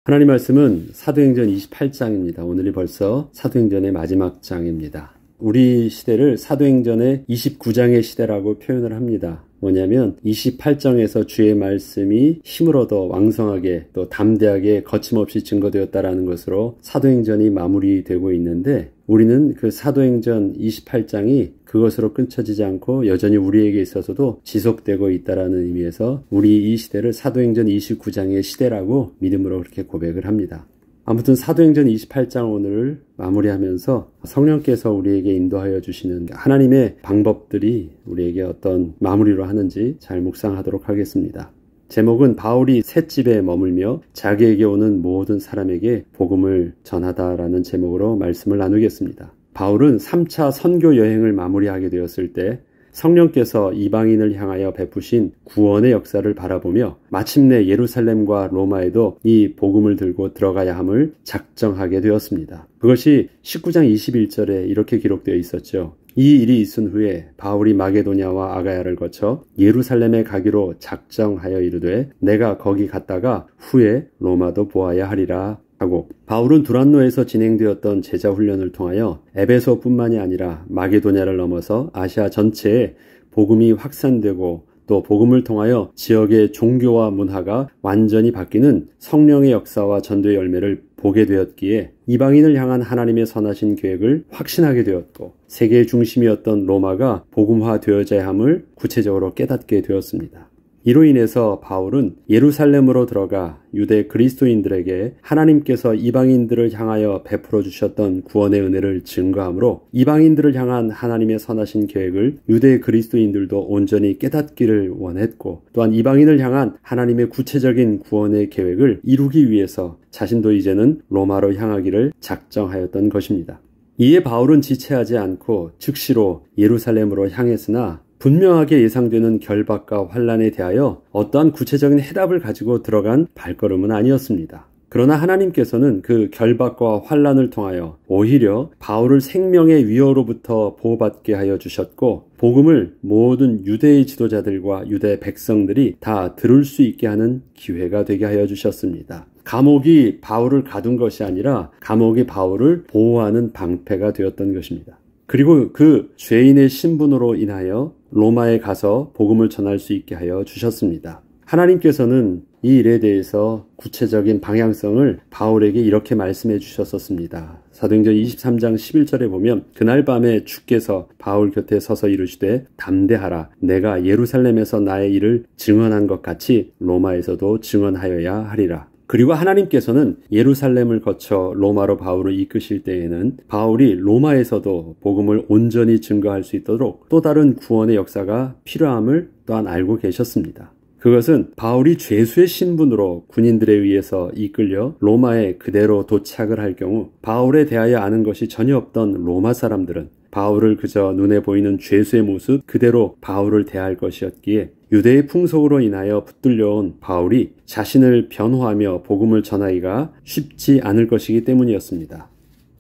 하나님 말씀은 사도행전 28장입니다. 오늘이 벌써 사도행전의 마지막 장입니다. 우리 시대를 사도행전의 29장의 시대라고 표현을 합니다. 뭐냐면 28장에서 주의 말씀이 힘을 얻어 왕성하게 또 담대하게 거침없이 증거되었다라는 것으로 사도행전이 마무리되고 있는데, 우리는 그 사도행전 28장이 그것으로 끊쳐지지 않고 여전히 우리에게 있어서도 지속되고 있다라는 의미에서 우리 이 시대를 사도행전 29장의 시대라고 믿음으로 그렇게 고백을 합니다. 아무튼 사도행전 28장 오늘 마무리하면서 성령께서 우리에게 인도하여 주시는 하나님의 방법들이 우리에게 어떤 마무리로 하는지 잘 묵상하도록 하겠습니다. 제목은 바울이 셋집에 머물며 자기에게 오는 모든 사람에게 복음을 전하다라는 제목으로 말씀을 나누겠습니다. 바울은 3차 선교 여행을 마무리하게 되었을 때 성령께서 이방인을 향하여 베푸신 구원의 역사를 바라보며 마침내 예루살렘과 로마에도 이 복음을 들고 들어가야 함을 작정하게 되었습니다. 그것이 19장 21절에 이렇게 기록되어 있었죠. 이 일이 있은 후에 바울이 마게도냐와 아가야를 거쳐 예루살렘에 가기로 작정하여 이르되 내가 거기 갔다가 후에 로마도 보아야 하리라 하고, 바울은 두란노에서 진행되었던 제자 훈련을 통하여 에베소뿐만이 아니라 마게도냐를 넘어서 아시아 전체에 복음이 확산되고 또 복음을 통하여 지역의 종교와 문화가 완전히 바뀌는 성령의 역사와 전도의 열매를 보게 되었기에 이방인을 향한 하나님의 선하신 계획을 확신하게 되었고, 세계의 중심이었던 로마가 복음화되어져야 함을 구체적으로 깨닫게 되었습니다. 이로 인해서 바울은 예루살렘으로 들어가 유대 그리스도인들에게 하나님께서 이방인들을 향하여 베풀어 주셨던 구원의 은혜를 증거하므로 이방인들을 향한 하나님의 선하신 계획을 유대 그리스도인들도 온전히 깨닫기를 원했고, 또한 이방인을 향한 하나님의 구체적인 구원의 계획을 이루기 위해서 자신도 이제는 로마로 향하기를 작정하였던 것입니다. 이에 바울은 지체하지 않고 즉시로 예루살렘으로 향했으나 분명하게 예상되는 결박과 환란에 대하여 어떠한 구체적인 해답을 가지고 들어간 발걸음은 아니었습니다. 그러나 하나님께서는 그 결박과 환란을 통하여 오히려 바울을 생명의 위협으로부터 보호받게 하여 주셨고, 복음을 모든 유대의 지도자들과 유대 백성들이 다 들을 수 있게 하는 기회가 되게 하여 주셨습니다. 감옥이 바울을 가둔 것이 아니라 감옥이 바울을 보호하는 방패가 되었던 것입니다. 그리고 그 죄인의 신분으로 인하여 로마에 가서 복음을 전할 수 있게 하여 주셨습니다. 하나님께서는 이 일에 대해서 구체적인 방향성을 바울에게 이렇게 말씀해 주셨었습니다. 사도행전 23장 11절에 보면 그날 밤에 주께서 바울 곁에 서서 이르시되 담대하라, 내가 예루살렘에서 나의 일을 증언한 것 같이 로마에서도 증언하여야 하리라. 그리고 하나님께서는 예루살렘을 거쳐 로마로 바울을 이끄실 때에는 바울이 로마에서도 복음을 온전히 증거할 수 있도록 또 다른 구원의 역사가 필요함을 또한 알고 계셨습니다. 그것은 바울이 죄수의 신분으로 군인들에 의해서 이끌려 로마에 그대로 도착을 할 경우 바울에 대하여 아는 것이 전혀 없던 로마 사람들은 바울을 그저 눈에 보이는 죄수의 모습 그대로 바울을 대할 것이었기에 유대의 풍속으로 인하여 붙들려온 바울이 자신을 변호하며 복음을 전하기가 쉽지 않을 것이기 때문이었습니다.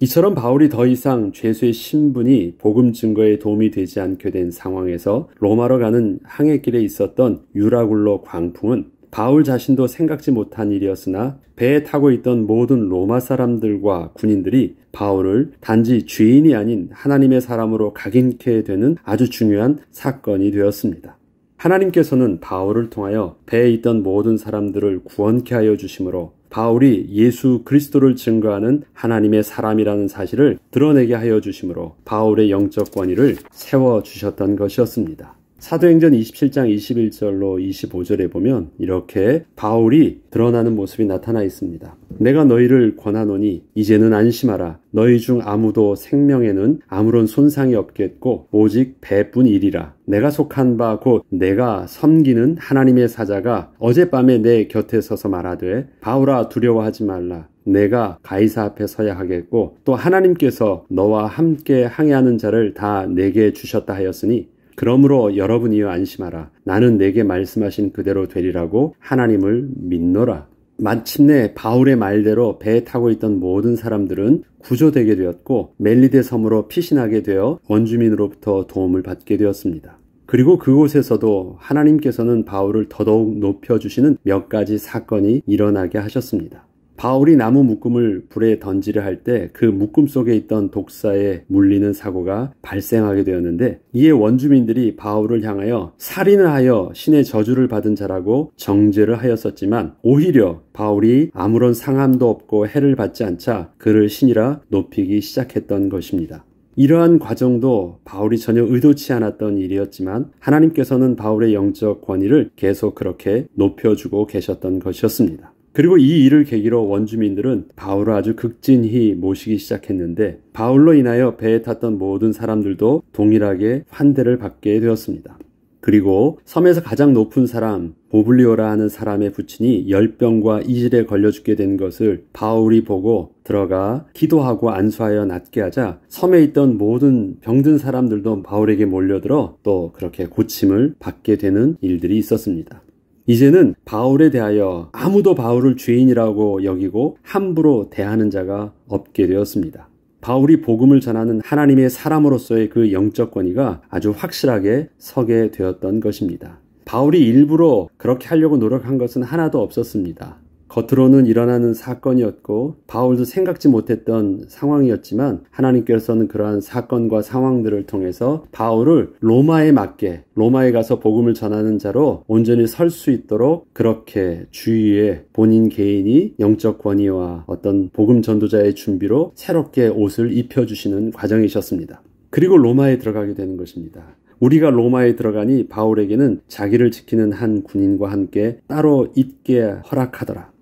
이처럼 바울이 더 이상 죄수의 신분이 복음 증거에 도움이 되지 않게 된 상황에서 로마로 가는 항해길에 있었던 유라굴로 광풍은 바울 자신도 생각지 못한 일이었으나 배에 타고 있던 모든 로마 사람들과 군인들이 바울을 단지 죄인이 아닌 하나님의 사람으로 각인케 되는 아주 중요한 사건이 되었습니다. 하나님께서는 바울을 통하여 배에 있던 모든 사람들을 구원케 하여 주심으로 바울이 예수 그리스도를 증거하는 하나님의 사람이라는 사실을 드러내게 하여 주심으로 바울의 영적 권위를 세워주셨던 것이었습니다. 사도행전 27장 21절로 25절에 보면 이렇게 바울이 드러나는 모습이 나타나 있습니다. 내가 너희를 권하노니 이제는 안심하라. 너희 중 아무도 생명에는 아무런 손상이 없겠고 오직 배뿐이리라. 내가 속한 바 곧 내가 섬기는 하나님의 사자가 어젯밤에 내 곁에 서서 말하되 바울아 두려워하지 말라. 내가 가이사 앞에 서야 하겠고 또 하나님께서 너와 함께 항해하는 자를 다 내게 주셨다 하였으니 그러므로 여러분이여 안심하라. 나는 내게 말씀하신 그대로 되리라고 하나님을 믿노라. 마침내 바울의 말대로 배에 타고 있던 모든 사람들은 구조되게 되었고 멜리데 섬으로 피신하게 되어 원주민으로부터 도움을 받게 되었습니다. 그리고 그곳에서도 하나님께서는 바울을 더더욱 높여주시는 몇 가지 사건이 일어나게 하셨습니다. 바울이 나무 묶음을 불에 던지려 할 때 그 묶음 속에 있던 독사에 물리는 사고가 발생하게 되었는데, 이에 원주민들이 바울을 향하여 살인을 하여 신의 저주를 받은 자라고 정죄를 하였었지만, 오히려 바울이 아무런 상함도 없고 해를 받지 않자 그를 신이라 높이기 시작했던 것입니다. 이러한 과정도 바울이 전혀 의도치 않았던 일이었지만 하나님께서는 바울의 영적 권위를 계속 그렇게 높여주고 계셨던 것이었습니다. 그리고 이 일을 계기로 원주민들은 바울을 아주 극진히 모시기 시작했는데, 바울로 인하여 배에 탔던 모든 사람들도 동일하게 환대를 받게 되었습니다. 그리고 섬에서 가장 높은 사람 보블리오라 하는 사람의 부친이 열병과 이질에 걸려 죽게 된 것을 바울이 보고 들어가 기도하고 안수하여 낫게 하자 섬에 있던 모든 병든 사람들도 바울에게 몰려들어 또 그렇게 고침을 받게 되는 일들이 있었습니다. 이제는 바울에 대하여 아무도 바울을 죄인이라고 여기고 함부로 대하는 자가 없게 되었습니다. 바울이 복음을 전하는 하나님의 사람으로서의 그 영적 권위가 아주 확실하게 서게 되었던 것입니다. 바울이 일부러 그렇게 하려고 노력한 것은 하나도 없었습니다. 겉으로는 일어나는 사건이었고 바울도 생각지 못했던 상황이었지만, 하나님께서는 그러한 사건과 상황들을 통해서 바울을 로마에 맞게, 로마에 가서 복음을 전하는 자로 온전히 설 수 있도록 그렇게 주위에 본인 개인이 영적 권위와 어떤 복음 전도자의 준비로 새롭게 옷을 입혀주시는 과정이셨습니다. 그리고 로마에 들어가게 되는 것입니다. 우리가 로마에 들어가니 바울에게는 자기를 지키는 한 군인과 함께 따로 있게 허락하더라.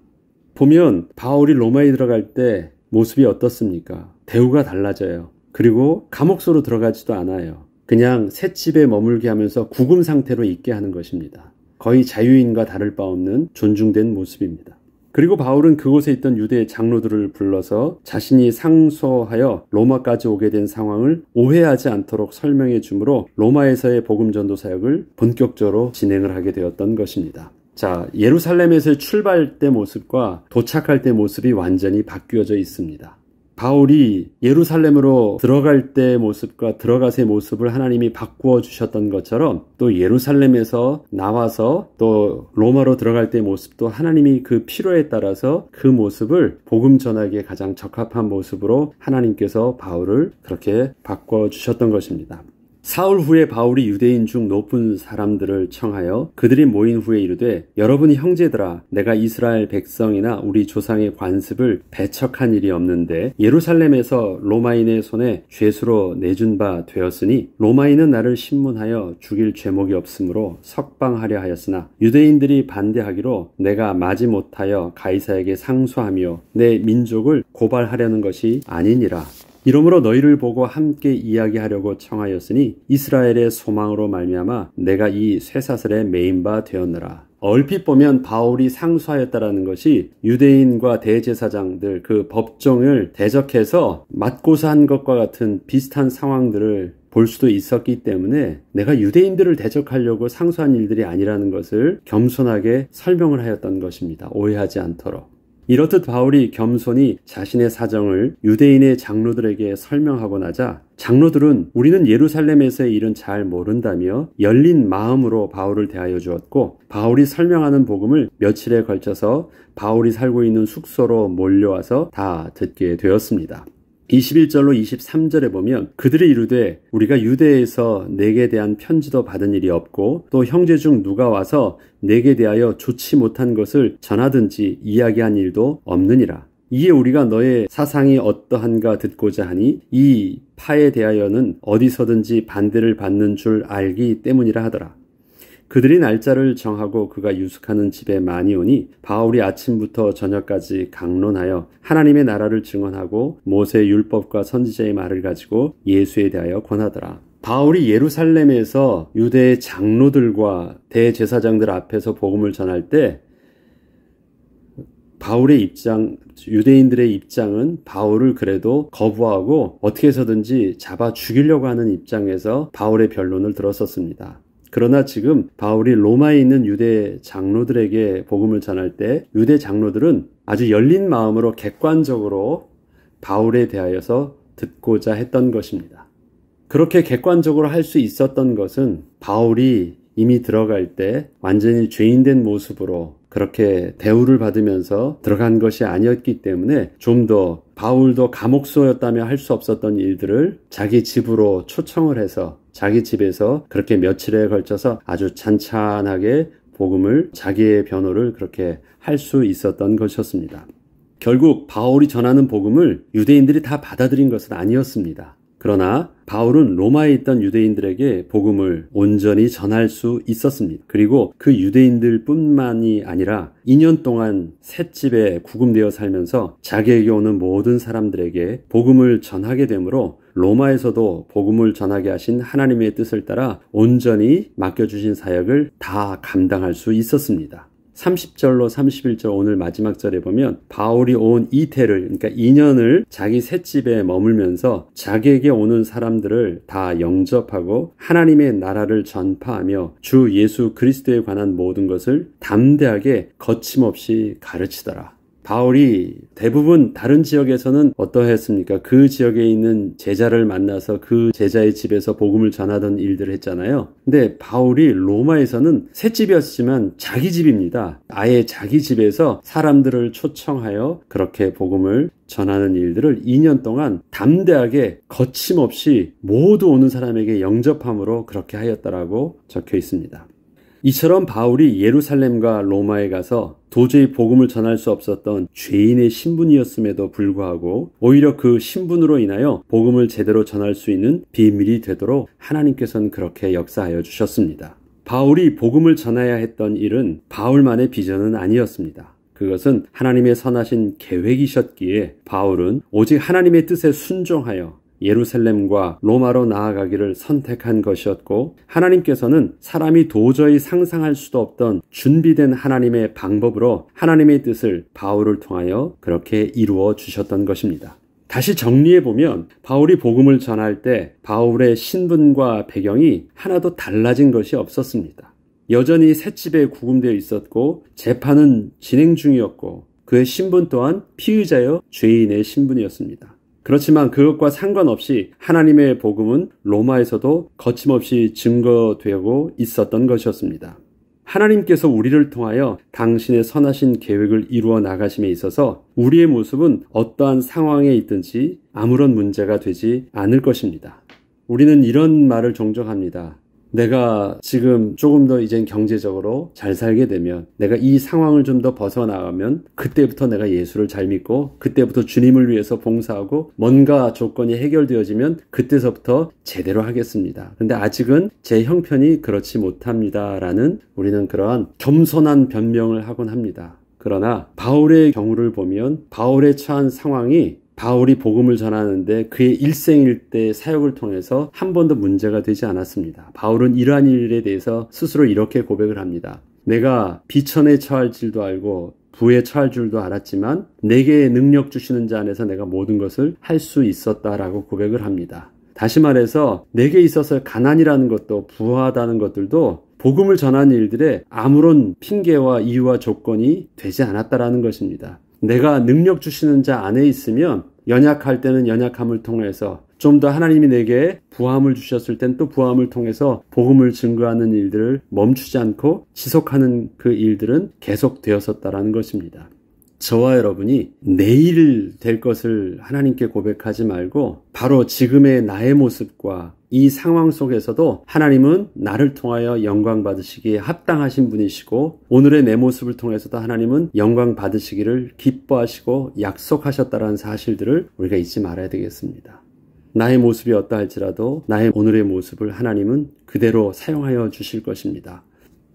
보면 바울이 로마에 들어갈 때 모습이 어떻습니까? 대우가 달라져요. 그리고 감옥소로 들어가지도 않아요. 그냥 셋집에 머물게 하면서 구금 상태로 있게 하는 것입니다. 거의 자유인과 다를 바 없는 존중된 모습입니다. 그리고 바울은 그곳에 있던 유대 장로들을 불러서 자신이 상소하여 로마까지 오게 된 상황을 오해하지 않도록 설명해 주므로 로마에서의 복음 전도 사역을 본격적으로 진행을 하게 되었던 것입니다. 자, 예루살렘에서의 출발 때 모습과 도착할 때 모습이 완전히 바뀌어져 있습니다. 바울이 예루살렘으로 들어갈 때 모습과 들어가서의 모습을 하나님이 바꾸어 주셨던 것처럼, 또 예루살렘에서 나와서 또 로마로 들어갈 때 모습도 하나님이 그 필요에 따라서 그 모습을 복음 전하기에 가장 적합한 모습으로 하나님께서 바울을 그렇게 바꿔 주셨던 것입니다. 사울 후에 바울이 유대인 중 높은 사람들을 청하여 그들이 모인 후에 이르되, 여러분이 형제들아, 내가 이스라엘 백성이나 우리 조상의 관습을 배척한 일이 없는데 예루살렘에서 로마인의 손에 죄수로 내준 바 되었으니 로마인은 나를 신문하여 죽일 죄목이 없으므로 석방하려 하였으나 유대인들이 반대하기로 내가 마지 못하여 가이사에게 상소하며 내 민족을 고발하려는 것이 아니니라. 이러므로 너희를 보고 함께 이야기하려고 청하였으니 이스라엘의 소망으로 말미암아 내가 이 쇠사슬에 매인 바 되었노라. 얼핏 보면 바울이 상소하였다라는 것이 유대인과 대제사장들 그 법정을 대적해서 맞고서 한 것과 같은 비슷한 상황들을 볼 수도 있었기 때문에 내가 유대인들을 대적하려고 상소한 일들이 아니라는 것을 겸손하게 설명을 하였던 것입니다. 오해하지 않도록. 이렇듯 바울이 겸손히 자신의 사정을 유대인의 장로들에게 설명하고 나자 장로들은 우리는 예루살렘에서의 일은 잘 모른다며 열린 마음으로 바울을 대하여 주었고, 바울이 설명하는 복음을 며칠에 걸쳐서 바울이 살고 있는 숙소로 몰려와서 다 듣게 되었습니다. 21절로 23절에 보면 그들이 이르되 우리가 유대에서 내게 대한 편지도 받은 일이 없고 또 형제 중 누가 와서 내게 대하여 좋지 못한 것을 전하든지 이야기한 일도 없느니라. 이에 우리가 너의 사상이 어떠한가 듣고자 하니 이 파에 대하여는 어디서든지 반대를 받는 줄 알기 때문이라 하더라. 그들이 날짜를 정하고 그가 유숙하는 집에 많이 오니 바울이 아침부터 저녁까지 강론하여 하나님의 나라를 증언하고 모세의 율법과 선지자의 말을 가지고 예수에 대하여 권하더라. 바울이 예루살렘에서 유대의 장로들과 대제사장들 앞에서 복음을 전할 때 바울의 입장, 유대인들의 입장은 바울을 그래도 거부하고 어떻게 해서든지 잡아 죽이려고 하는 입장에서 바울의 변론을 들었었습니다. 그러나 지금 바울이 로마에 있는 유대 장로들에게 복음을 전할 때 유대 장로들은 아주 열린 마음으로 객관적으로 바울에 대하여서 듣고자 했던 것입니다. 그렇게 객관적으로 할 수 있었던 것은 바울이 이미 들어갈 때 완전히 죄인된 모습으로 그렇게 대우를 받으면서 들어간 것이 아니었기 때문에 좀 더 바울도 감옥소였다며 할 수 없었던 일들을 자기 집으로 초청을 해서 자기 집에서 그렇게 며칠에 걸쳐서 아주 찬찬하게 복음을 자기의 변호를 그렇게 할 수 있었던 것이었습니다. 결국 바울이 전하는 복음을 유대인들이 다 받아들인 것은 아니었습니다. 그러나 바울은 로마에 있던 유대인들에게 복음을 온전히 전할 수 있었습니다. 그리고 그 유대인들 뿐만이 아니라 2년 동안 셋집에 구금되어 살면서 자기에게 오는 모든 사람들에게 복음을 전하게 되므로 로마에서도 복음을 전하게 하신 하나님의 뜻을 따라 온전히 맡겨주신 사역을 다 감당할 수 있었습니다. 30절로 31절 오늘 마지막 절에 보면 바울이 온 이태를 그러니까 2년을 자기 셋집에 머물면서 자기에게 오는 사람들을 다 영접하고 하나님의 나라를 전파하며 주 예수 그리스도에 관한 모든 것을 담대하게 거침없이 가르치더라. 바울이 대부분 다른 지역에서는 어떠했습니까? 그 지역에 있는 제자를 만나서 그 제자의 집에서 복음을 전하던 일들을 했잖아요. 근데 바울이 로마에서는 새 집이었지만 자기 집입니다. 아예 자기 집에서 사람들을 초청하여 그렇게 복음을 전하는 일들을 2년 동안 담대하게 거침없이 모두 오는 사람에게 영접함으로 그렇게 하였다라고 적혀 있습니다. 이처럼 바울이 예루살렘과 로마에 가서 도저히 복음을 전할 수 없었던 죄인의 신분이었음에도 불구하고 오히려 그 신분으로 인하여 복음을 제대로 전할 수 있는 비밀이 되도록 하나님께서는 그렇게 역사하여 주셨습니다. 바울이 복음을 전해야 했던 일은 바울만의 비전은 아니었습니다. 그것은 하나님의 선하신 계획이셨기에 바울은 오직 하나님의 뜻에 순종하여 예루살렘과 로마로 나아가기를 선택한 것이었고 하나님께서는 사람이 도저히 상상할 수도 없던 준비된 하나님의 방법으로 하나님의 뜻을 바울을 통하여 그렇게 이루어 주셨던 것입니다. 다시 정리해보면 바울이 복음을 전할 때 바울의 신분과 배경이 하나도 달라진 것이 없었습니다. 여전히 셋집에 구금되어 있었고 재판은 진행 중이었고 그의 신분 또한 피의자여 죄인의 신분이었습니다. 그렇지만 그것과 상관없이 하나님의 복음은 로마에서도 거침없이 증거되고 있었던 것이었습니다. 하나님께서 우리를 통하여 당신의 선하신 계획을 이루어 나가심에 있어서 우리의 모습은 어떠한 상황에 있든지 아무런 문제가 되지 않을 것입니다. 우리는 이런 말을 종종 합니다. 내가 지금 조금 더 이젠 경제적으로 잘 살게 되면 내가 이 상황을 좀 더 벗어나가면 그때부터 내가 예수를 잘 믿고 그때부터 주님을 위해서 봉사하고 뭔가 조건이 해결되어지면 그때서부터 제대로 하겠습니다. 근데 아직은 제 형편이 그렇지 못합니다. 라는 우리는 그러한 겸손한 변명을 하곤 합니다. 그러나 바울의 경우를 보면 바울의 처한 상황이 바울이 복음을 전하는데 그의 일생일대 사역을 통해서 한 번도 문제가 되지 않았습니다. 바울은 이러한 일에 대해서 스스로 이렇게 고백을 합니다. 내가 비천에 처할 줄도 알고 부에 처할 줄도 알았지만 내게 능력 주시는 자 안에서 내가 모든 것을 할 수 있었다라고 고백을 합니다. 다시 말해서 내게 있어서 가난이라는 것도 부하다는 것들도 복음을 전하는 일들에 아무런 핑계와 이유와 조건이 되지 않았다라는 것입니다. 내가 능력 주시는 자 안에 있으면 연약할 때는 연약함을 통해서 좀 더 하나님이 내게 부함을 주셨을 땐 또 부함을 통해서 복음을 증거하는 일들을 멈추지 않고 지속하는 그 일들은 계속되었었다라는 것입니다. 저와 여러분이 내일 될 것을 하나님께 고백하지 말고 바로 지금의 나의 모습과 이 상황 속에서도 하나님은 나를 통하여 영광 받으시기에 합당하신 분이시고 오늘의 내 모습을 통해서도 하나님은 영광 받으시기를 기뻐하시고 약속하셨다는 사실들을 우리가 잊지 말아야 되겠습니다. 나의 모습이 어떠할지라도 나의 오늘의 모습을 하나님은 그대로 사용하여 주실 것입니다.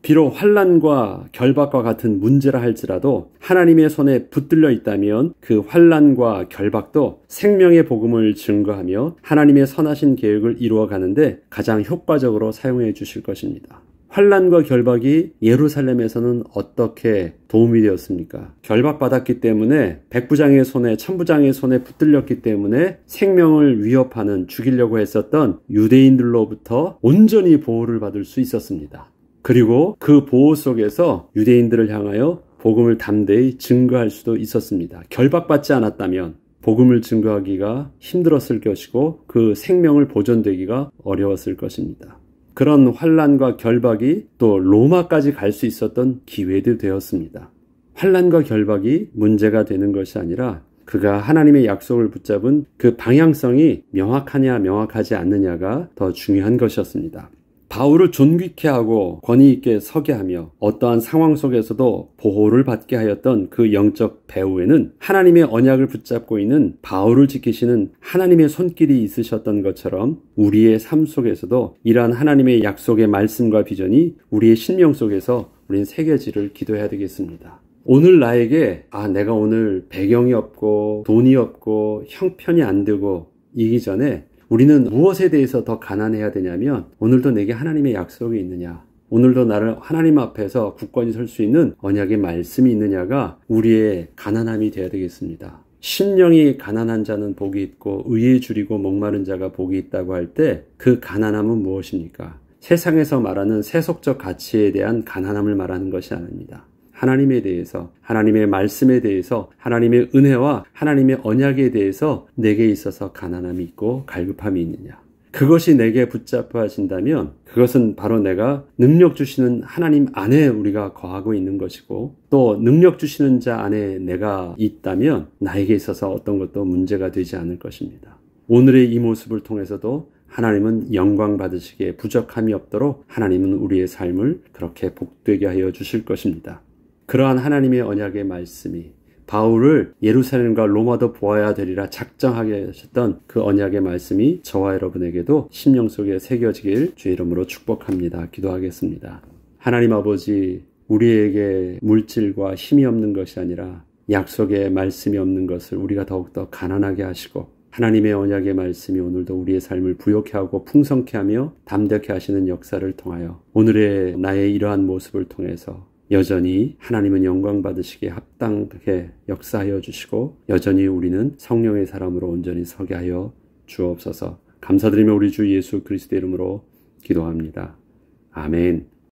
비록 환난과 결박과 같은 문제라 할지라도 하나님의 손에 붙들려 있다면 그 환난과 결박도 생명의 복음을 증거하며 하나님의 선하신 계획을 이루어가는데 가장 효과적으로 사용해 주실 것입니다. 환난과 결박이 예루살렘에서는 어떻게 도움이 되었습니까? 결박받았기 때문에 백부장의 손에 천부장의 손에 붙들렸기 때문에 생명을 위협하는 죽이려고 했었던 유대인들로부터 온전히 보호를 받을 수 있었습니다. 그리고 그 보호 속에서 유대인들을 향하여 복음을 담대히 증거할 수도 있었습니다. 결박받지 않았다면 복음을 증거하기가 힘들었을 것이고 그 생명을 보존되기가 어려웠을 것입니다. 그런 환난과 결박이 또 로마까지 갈 수 있었던 기회도 되었습니다. 환난과 결박이 문제가 되는 것이 아니라 그가 하나님의 약속을 붙잡은 그 방향성이 명확하냐 명확하지 않느냐가 더 중요한 것이었습니다. 바울을 존귀케 하고 권위 있게 서게 하며 어떠한 상황 속에서도 보호를 받게 하였던 그 영적 배후에는 하나님의 언약을 붙잡고 있는 바울을 지키시는 하나님의 손길이 있으셨던 것처럼 우리의 삶 속에서도 이러한 하나님의 약속의 말씀과 비전이 우리의 심령 속에서 우리는 새겨지를 기도해야 되겠습니다. 오늘 나에게 내가 오늘 배경이 없고 돈이 없고 형편이 안 되고 이기 전에 우리는 무엇에 대해서 더 가난해야 되냐면 오늘도 내게 하나님의 약속이 있느냐, 오늘도 나를 하나님 앞에서 굳건히 설 수 있는 언약의 말씀이 있느냐가 우리의 가난함이 되어야 되겠습니다. 심령이 가난한 자는 복이 있고 의에 줄이고 목마른 자가 복이 있다고 할 때 그 가난함은 무엇입니까? 세상에서 말하는 세속적 가치에 대한 가난함을 말하는 것이 아닙니다. 하나님에 대해서, 하나님의 말씀에 대해서, 하나님의 은혜와 하나님의 언약에 대해서 내게 있어서 가난함이 있고 갈급함이 있느냐. 그것이 내게 붙잡혀 하신다면 그것은 바로 내가 능력 주시는 하나님 안에 우리가 거하고 있는 것이고 또 능력 주시는 자 안에 내가 있다면 나에게 있어서 어떤 것도 문제가 되지 않을 것입니다. 오늘의 이 모습을 통해서도 하나님은 영광 받으시기에 부족함이 없도록 하나님은 우리의 삶을 그렇게 복되게 하여 주실 것입니다. 그러한 하나님의 언약의 말씀이 바울을 예루살렘과 로마도 보아야 되리라 작정하게 하셨던 그 언약의 말씀이 저와 여러분에게도 심령 속에 새겨지길 주의 이름으로 축복합니다. 기도하겠습니다. 하나님 아버지, 우리에게 물질과 힘이 없는 것이 아니라 약속의 말씀이 없는 것을 우리가 더욱더 가난하게 하시고 하나님의 언약의 말씀이 오늘도 우리의 삶을 부욕케 하고 풍성케 하며 담대케 하시는 역사를 통하여 오늘의 나의 이러한 모습을 통해서 여전히 하나님은 영광 받으시기에 합당하게 역사하여 주시고 여전히 우리는 성령의 사람으로 온전히 서게 하여 주옵소서. 감사드리며 우리 주 예수 그리스도의 이름으로 기도합니다. 아멘.